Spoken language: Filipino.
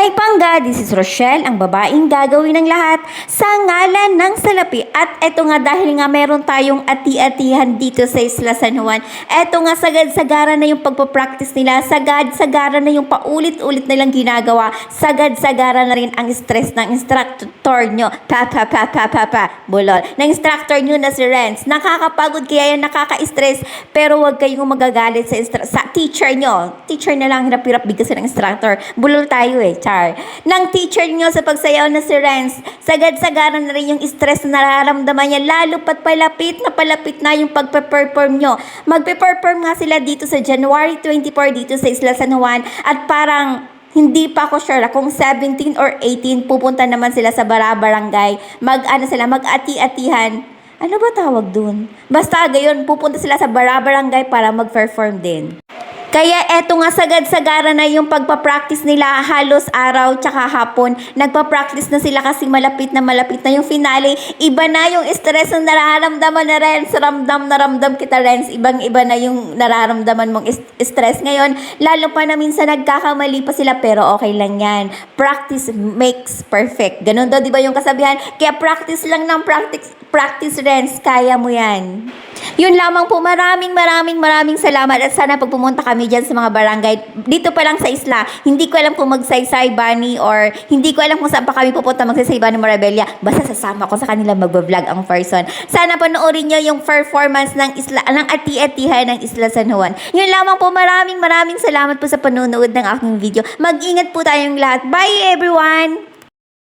Hi Pangga, this is Rochelle, ang babaeng gagawin ng lahat sa ngalan ng salapi. At eto nga dahil nga meron tayong ati-atihan dito sa Isla San Juan, eto nga sagad-sagara na yung pagpapractice nila, sagad-sagara na yung paulit-ulit nilang ginagawa, sagad-sagara na rin ang stress ng instructor nyo, bulol, ng instructor nyo na si Renz. Nakakapagod kaya yan, nakaka-stress, pero huwag kayong magagalit sa teacher nyo. Teacher na lang, hirap-hirap bigkasin ng instructor. Bulol tayo char. Nang teacher nyo sa pagsayaw na si Renz, sagad-sagara na rin yung stress na nararamdaman niya, lalo pat palapit na yung pagpe-perform nyo. Magpe-perform nga sila dito sa January 24 dito sa Isla San Juan, at parang hindi pa ako sure kung 17 or 18 pupunta naman sila sa Barangay. Mag-ati-atihan. Ano ba tawag dun? Basta gayon, pupunta sila sa Barangay para mag-perform din. Kaya eto nga sagad-sagara na yung pagpapractice nila, halos araw tsaka hapon. Nagpapractice na sila kasi malapit na yung finale. Iba na yung stress na nararamdaman na Renz. Ramdam na ramdam kita Renz. Ibang-iba na yung nararamdaman mong stress ngayon. Lalo pa na minsan nagkakamali pa sila, pero okay lang yan. Practice makes perfect. Ganun daw, di ba yung kasabihan? Kaya practice lang ng practice Renz. Kaya mo yan. Yun lamang po, maraming salamat, at sana pag pumunta kami dyan sa mga barangay, dito pa lang sa isla, hindi ko alam kung magsaysay Bunny or hindi ko alam kung saan pa kami pupunta magsaysay Bunny Moravilla, basta sasama ko sa kanila magbablog ang person. Sana panoorin nyo yung performance ng ati-atihan ng Isla San Juan. Yun lamang po, maraming salamat po sa panonood ng aking video. Mag-ingat po tayong lahat. Bye everyone!